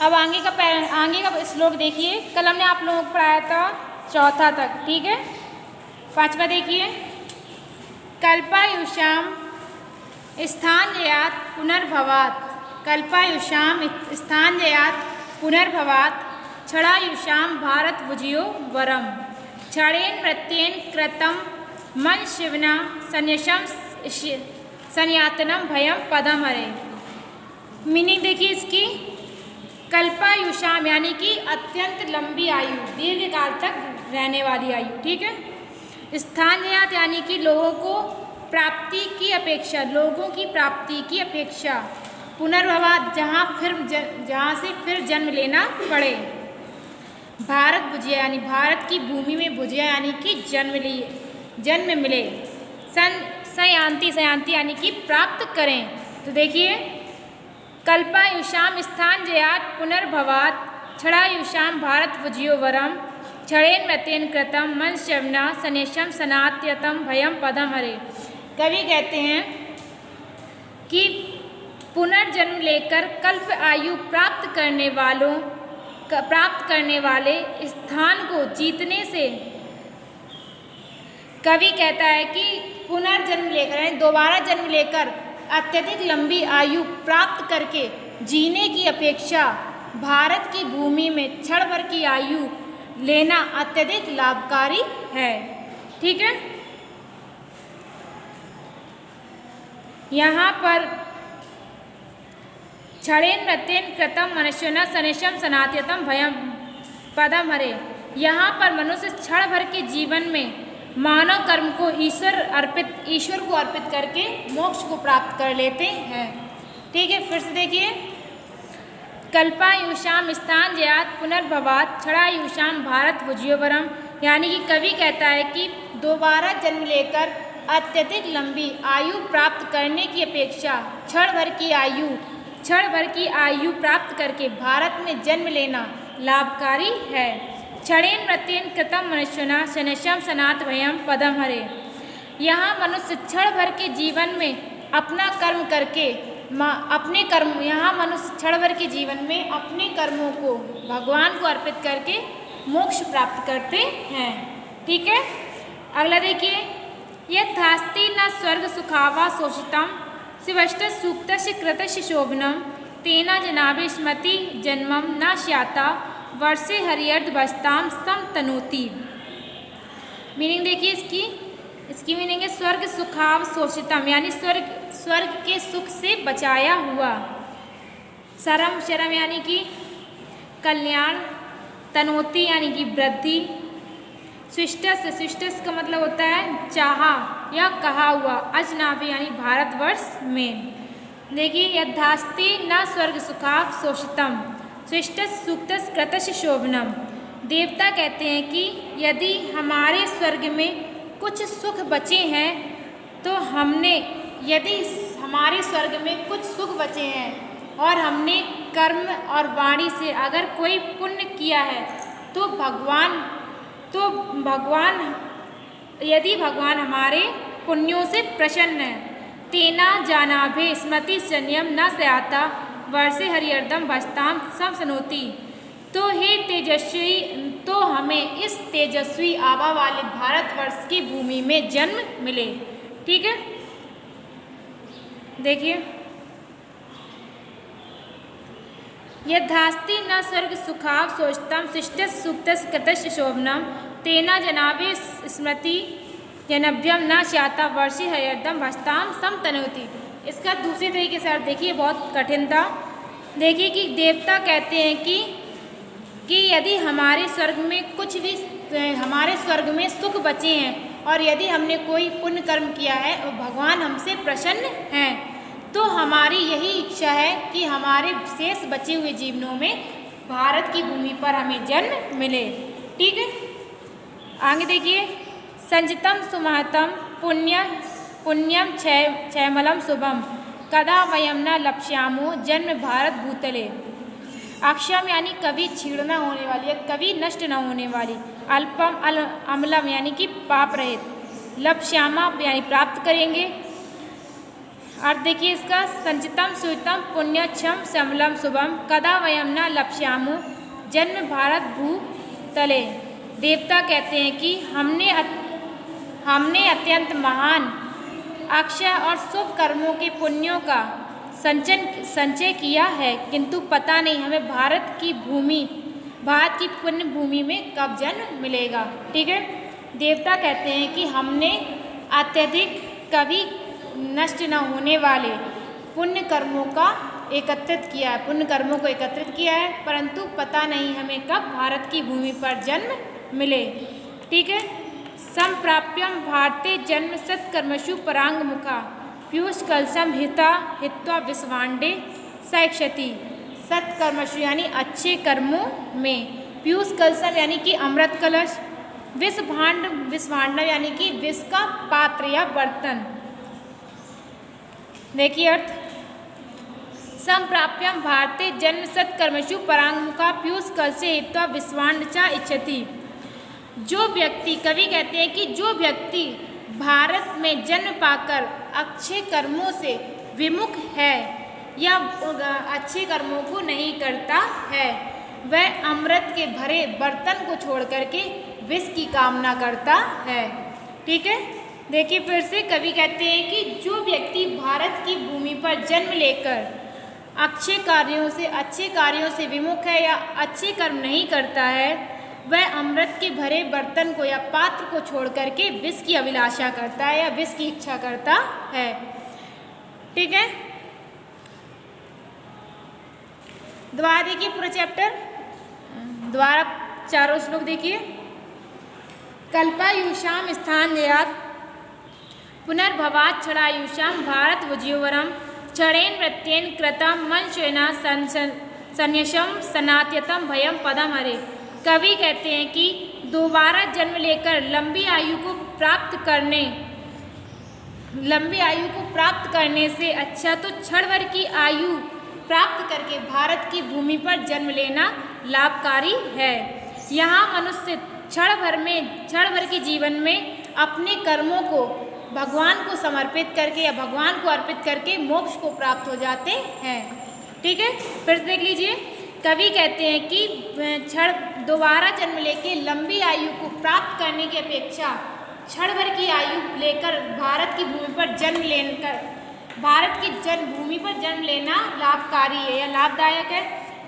अब आगे का श्लोक देखिए। कल हमने आप लोगों को पढ़ाया था चौथा तक, ठीक है। पांचवा देखिए। कल्पायुषाम स्थानजयात् पुनर्भवात्, कल्पायुषाम स्थानजयात् पुनर्भवात्, क्षणायुषाम भारत भुजयो वरम, क्षणेन मृत्येन कृतं मन शिवना संयशम संयातनम भयम पदम हरे। मीनिंग देखिए इसकी। कल्पायुषाम यानी कि अत्यंत लंबी आयु, दीर्घ काल तक रहने वाली आयु, ठीक है। स्थानजयात् यानी कि लोगों को प्राप्ति की अपेक्षा, लोगों की प्राप्ति की अपेक्षा, पुनर्भवात् जहाँ से फिर जन्म लेना पड़े, भारत भुजया यानी भारत की भूमि में भुजया यानी कि जन्म मिले, सयांति यानी कि प्राप्त करें। तो देखिए, कल्पायुषाम स्थानजयात् पुनर्भवात्, क्षणायुषाम भारत भुजयो वरम, क्षणेन मृत्येन कृतं मन शवना सनेशम सनात्यतम भयम पदम हरे। कवि कहते हैं कि पुनर्जन्म लेकर कल्प आयु प्राप्त करने वाले स्थान को जीतने से, कवि कहता है कि पुनर्जन्म लेकर यानी दोबारा जन्म लेकर अत्यधिक लंबी आयु प्राप्त करके जीने की अपेक्षा भारत की भूमि में क्षण भर की आयु लेना अत्यधिक लाभकारी है, ठीक है। यहाँ पर क्षणेन मृत्येन कृतं मनुष्यना सनेशम सनात्यतम भयम पदम हरे। यहाँ पर मनुष्य क्षण भर के जीवन में मानव कर्म को ईश्वर को अर्पित करके मोक्ष को प्राप्त कर लेते हैं, ठीक है। फिर से देखिए। कल्पायुषाम स्थानजयात् पुनर्भवात्, क्षणायुषाम भारत भुजयो वरम, यानी कि कवि कहता है कि दोबारा जन्म लेकर अत्यधिक लंबी आयु प्राप्त करने की अपेक्षा क्षण भर की आयु प्राप्त करके भारत में जन्म लेना लाभकारी है। क्षणेन मृत्येन कृतं मनुष्यना शनशम सनात भयम पदम हरे। यहाँ मनुष्य क्षण भर के जीवन में अपना कर्म करके यहाँ मनुष्य क्षण भर के जीवन में अपने कर्मों को भगवान को अर्पित करके मोक्ष प्राप्त करते हैं, ठीक है। अगला देखिए। यथास्ति न स्वर्ग सुखावा शोषितम शिवष्ट सूक्तस्य कृतस्य शोभनम, तेना जनाभि स्मृति जन्मम न स्याता वर्षे हरियर्द बस्ताम समतनोति। मीनिंग देखिए इसकी मीनिंग है स्वर्ग सुखाव शोषितम यानी स्वर्ग के सुख से बचाया हुआ, शरम यानी कि कल्याण, तनोति यानी कि वृद्धि, स्विष्टस का मतलब होता है चाहा या कहा हुआ, अजनाभि यानी भारतवर्ष में। देखिए, यद्धास्ति न स्वर्ग सुखाव शोषितम स्विष्टस सूक्तस कृतस्य शोभनम। देवता कहते हैं कि यदि हमारे स्वर्ग में कुछ सुख बचे हैं तो और हमने कर्म और वाणी से अगर कोई पुण्य किया है तो यदि भगवान हमारे पुण्यों से प्रसन्न है, तेना जानाभे स्मृति संयम न स्याता वर्षे हरियर्दम भस्ताम समसनोति। तो हे तेजस्वी, तो हमें इस तेजस्वी आभा वाले भारतवर्ष की भूमि में जन्म मिले, ठीक है। देखिए, यद्धास्ति न स्वर्ग सुखाव शोषितम शिष्टस सूक्तस कृतस्य शोभनम, तेना जनाभि स्मृति जनभ्यम न स्याता वर्षे हरियर्दम भस्ताम समतनोति। इसका दूसरे तरीके से अर्थ देखिए, बहुत कठिन था। देखिए कि देवता कहते हैं कि यदि हमारे स्वर्ग में सुख बचे हैं और यदि हमने कोई पुण्य कर्म किया है और भगवान हमसे प्रसन्न हैं, तो हमारी यही इच्छा है कि हमारे शेष बचे हुए जीवनों में भारत की भूमि पर हमें जन्म मिले, ठीक है। आगे देखिए। संजितम सुमहतम पुण्यम क्षयमलम शुभम, कदा वयम न लप्स्यामो जन्म भारत भूतले। अक्षम यानी कभी छीड़ न होने वाली या कभी नष्ट न होने वाली, अल्पम अमलम यानी कि पाप रहित, लप्स्यामा यानी प्राप्त करेंगे, अर्थ देखिए इसका, संचितम सुहितम पुण्यक्षम श्यामलम शुभम कदा वयम न लप्स्यामो जन्म भारत भूतले। देवता कहते हैं कि हमने अत्यंत महान अक्षय और शुभ कर्मों के पुण्यों का संचय किया है, किंतु पता नहीं हमें भारत की पुण्य भूमि में कब जन्म मिलेगा। ठीक है, देवता कहते हैं कि हमने अत्यधिक कभी नष्ट न होने वाले पुण्य कर्मों को एकत्रित किया है, परंतु पता नहीं हमें कब भारत की भूमि पर जन्म मिले। ठीक है, संप्राप्यम भारते जन्म सत्कर्मसु परांग मुखा पीयूष कलशम हित्वा विश्वांडे सैक्षति। सत्कर्मसु यानी अच्छे कर्मों में, पीयूष कलशम यानी कि अमृत कलश, विश्वांड यानी कि विष का पात्र या बर्तन। देखिए अर्थ, संप्राप्यम भारते जन्म सत्कर्मसु परांगमुखा पीयूष कलशे हित्वा विश्वांड च इच्छति। जो व्यक्ति, कवि कहते हैं कि जो व्यक्ति भारत में जन्म पाकर अच्छे कर्मों से विमुख है या अच्छे कर्मों को नहीं करता है, वह अमृत के भरे बर्तन को छोड़ करके विष की कामना करता है। ठीक है, देखिए फिर से कवि कहते हैं कि जो व्यक्ति भारत की भूमि पर जन्म लेकर अच्छे कार्यों से विमुख है या अच्छे कर्म नहीं करता है, वह अमृत के भरे बर्तन को या पात्र को छोड़ करके विष की अभिलाषा करता है या विष की इच्छा करता है। ठीक है, दोबारा देखिए पूरा चैप्टर, दोबारा चारों श्लोक देखिए। कल्पायुषाम स्थान जयात पुनर्भवात् क्षणायुषाम भारत भुजयोवरम क्षणेन वृत्तेन कृतम मनुष्येना संन्यासम सनात्यतम भयम पदम हरे। कवि कहते हैं कि दोबारा जन्म लेकर लंबी आयु को प्राप्त करने से अच्छा तो क्षण भर की आयु प्राप्त करके भारत की भूमि पर जन्म लेना लाभकारी है। यहाँ मनुष्य क्षण भर के जीवन में अपने कर्मों को भगवान को समर्पित करके या भगवान को अर्पित करके मोक्ष को प्राप्त हो जाते हैं। ठीक है, फिर से देख लीजिए, कवि कहते हैं कि दोबारा जन्म लेके लंबी आयु को प्राप्त करने की अपेक्षा क्षण भर की आयु लेकर भारत की भूमि पर जन्मभूमि पर जन्म लेना लाभकारी है या लाभदायक है।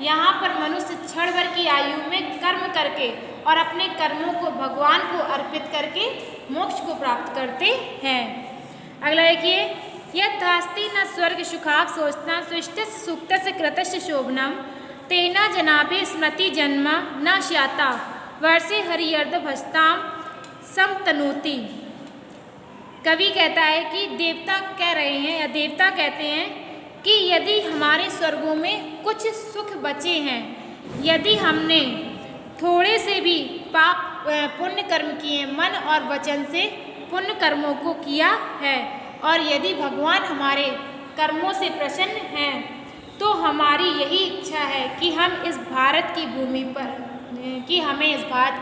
यहाँ पर मनुष्य क्षण भर की आयु में कर्म करके और अपने कर्मों को भगवान को अर्पित करके मोक्ष को प्राप्त करते हैं। अगला देखिए, यथास्ति न स्वर्ग सुखाप सोचना सृष्टि सूक्त से कृतस्य शोभनम तेना जनाभे स्मृति जन्म न श्याता वर्षे हरियर्द भस्ताम समतनोति। कवि कहता है कि देवता कहते हैं कि यदि हमारे स्वर्गों में कुछ सुख बचे हैं, यदि हमने थोड़े से भी पुण्य कर्म किए, मन और वचन से पुण्य कर्मों को किया है, और यदि भगवान हमारे कर्मों से प्रसन्न हैं, तो हमारी यही इच्छा है कि हमें इस भारत की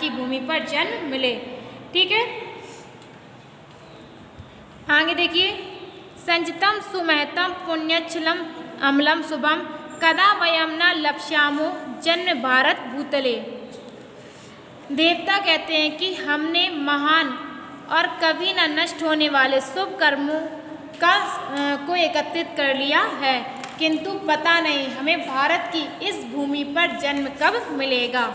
भूमि पर जन्म मिले। ठीक है, आगे देखिए, संचितम सुमहतम पुण्यच्छलम अम्लम शुभम कदा वयम न लप्स्यामो जन्म भारत भूतले। देवता कहते हैं कि हमने महान और कभी न नष्ट होने वाले शुभ कर्मों को एकत्रित कर लिया है, किंतु पता नहीं हमें भारत की इस भूमि पर जन्म कब मिलेगा।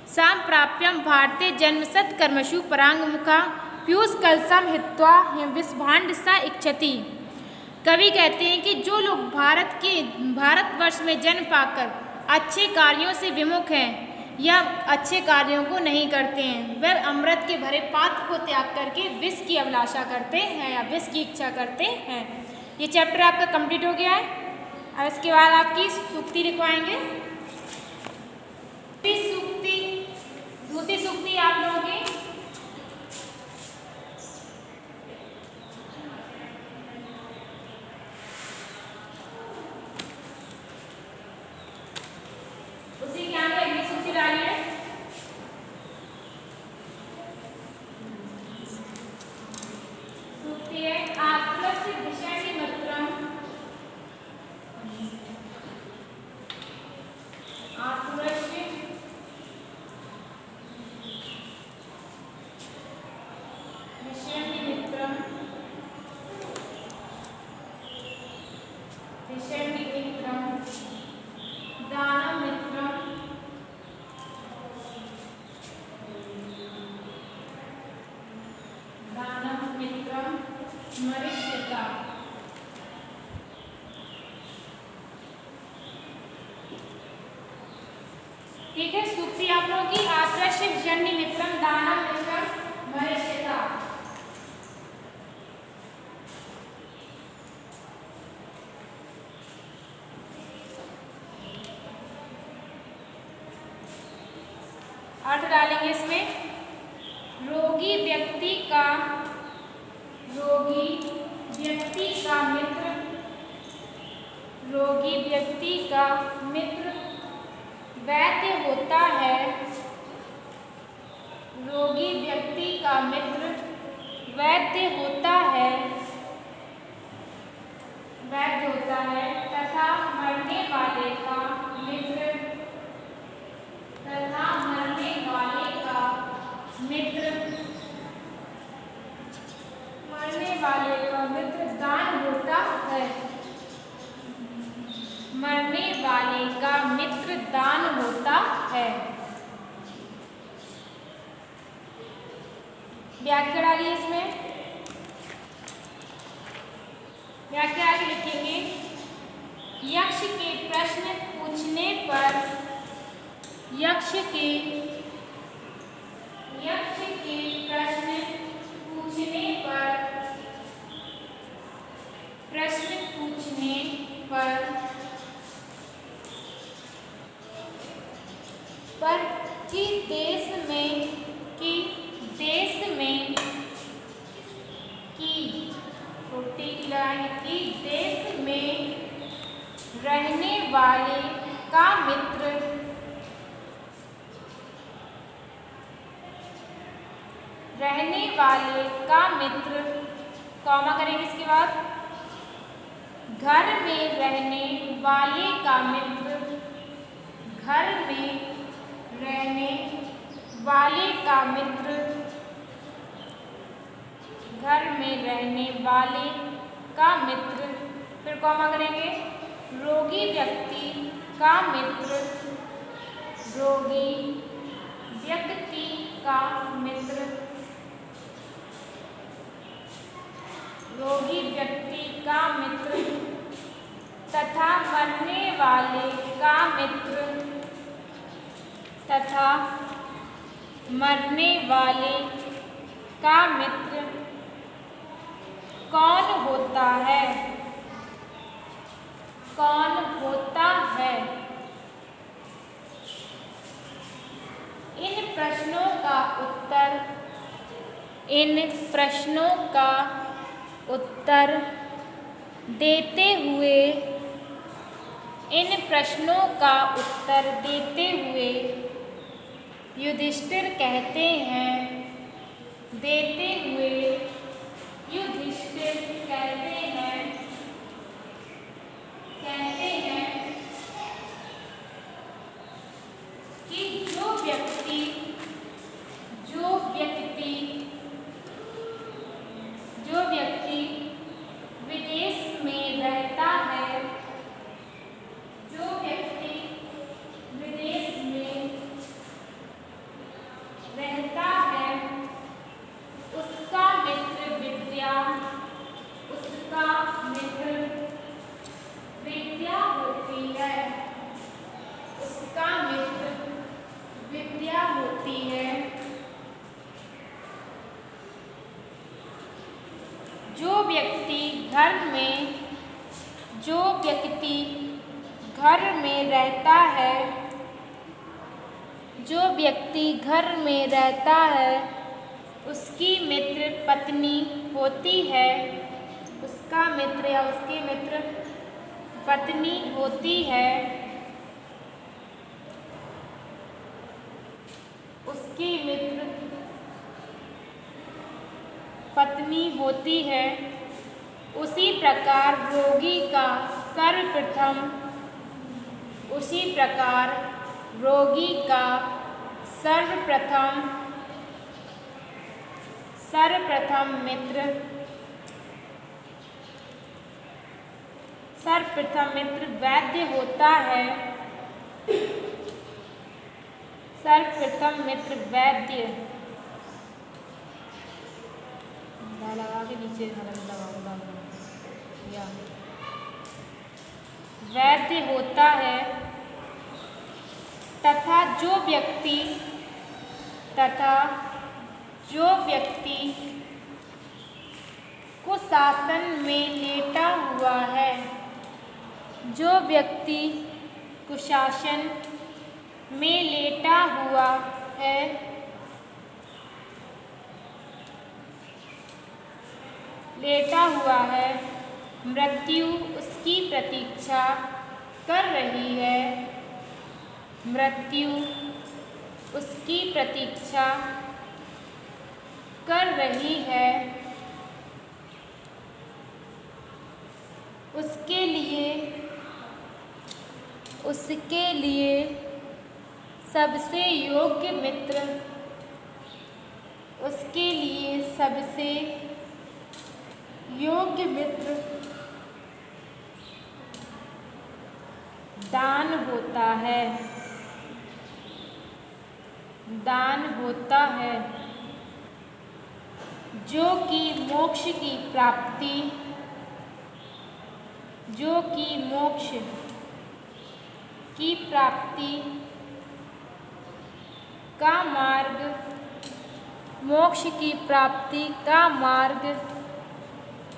सांप्राप्यम भारते जन्म सत्कर्मसु परांगमुखा पीयूष कलशम हित्वा विश्वांड सा इच्छति। कवि कहते हैं कि जो लोग भारतवर्ष में जन्म पाकर अच्छे कार्यों से विमुख हैं या अच्छे कार्यों को नहीं करते हैं, वह अमृत के भरे पात्र को त्याग करके विष की अभिलाषा करते हैं या विष की इच्छा करते हैं। ये चैप्टर आपका कंप्लीट हो गया है। अब इसके बाद आपकी सूक्ति लिखवाएंगे। दूसरी सूक्ति आप लोगों की उसी के आगे अगली सूक्ति डालिए। सूक्ति है विषण्णिमित्रं दानमित्रं मरीचिका। ठीक है, सूक्ति आप लोगों की आदर्श विषण्णिमित्रं दानमित्रं मरीचिका। अर्थ डालेंगे इसमें। रोगी व्यक्ति का मित्र, रोगी व्यक्ति का मित्र वैद्य होता है। रोगी व्यक्ति का मित्र वैद्य होता है तथा मरने वाले का मित्र दान होता है। मरने वाले का मित्र दान होता है। व्याख्या डालिए इसमें। व्याख्या आगे लिखेंगे। यक्ष के प्रश्न पूछने पर प्रश्न पूछने पर कि देश में रहने वाले का मित्र कॉमा करेंगे इसके बाद। घर में रहने वाले का मित्र फिर कॉमा करेंगे। रोगी व्यक्ति का मित्र तथा मरने वाले का मित्र कौन होता है? इन प्रश्नों का उत्तर देते हुए युधिष्ठिर कहते हैं कि जो व्यक्ति विदेश में रहता है, उसका मित्र विद्या होती है। जो व्यक्ति घर में रहता है उसकी मित्र पत्नी होती है। उसका मित्र या उसकी मित्र पत्नी होती है। उसकी मित्र पत्नी होती है। उसी प्रकार रोगी का सर्वप्रथम मित्र वैद्य होता है। सर्वप्रथम मित्र वैद्य लगा के नीचे या वैद्य होता है तथा जो व्यक्ति कुशासन में लेटा हुआ है। जो व्यक्ति कुशासन में लेटा हुआ है मृत्यु उसकी प्रतीक्षा कर रही है। मृत्यु उसकी प्रतीक्षा कर रही है। उसके लिए सबसे योग्य मित्र दान होता है जो कि मोक्ष की प्राप्ति का मार्ग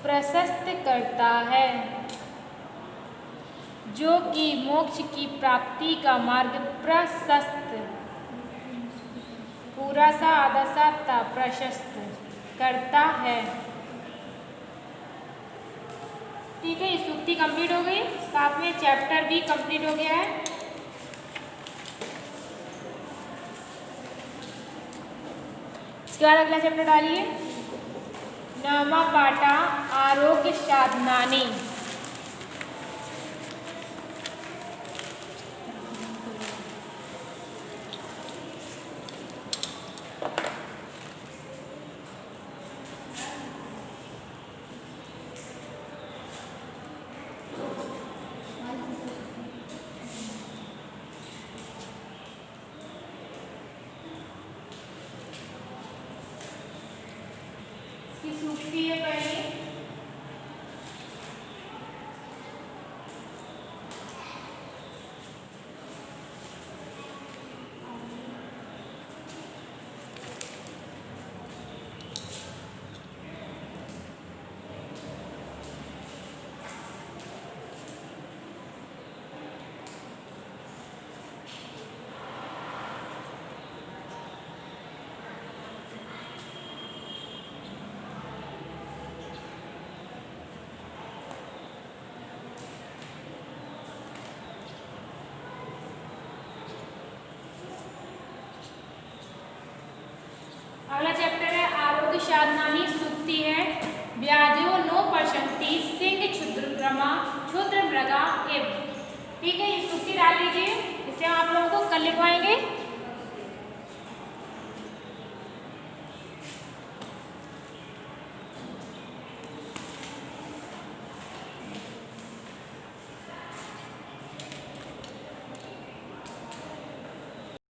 प्रशस्त करता है। जो कि मोक्ष की प्राप्ति का मार्ग प्रशस्त, पूरा सा आधा सा ता प्रशस्त करता है। ठीक है, ये सूक्ति कंप्लीट हो गई। साथ में चैप्टर भी कंप्लीट हो गया है। इसके बाद अगला चैप्टर डालिए, नवमा पाठा आरोग्य साधनानि। सूक्ति है पहले, अगला चैप्टर है आरोग्य साधनानि। सूक्ति है, व्याधियो नो पश्यन्ति सिंह क्षुद्रक्रमा क्षुद्र मृगा एव। ठीक है, ये सूक्ति डाल लीजिए, इसे हम आप लोगों को कल लिखवाएंगे।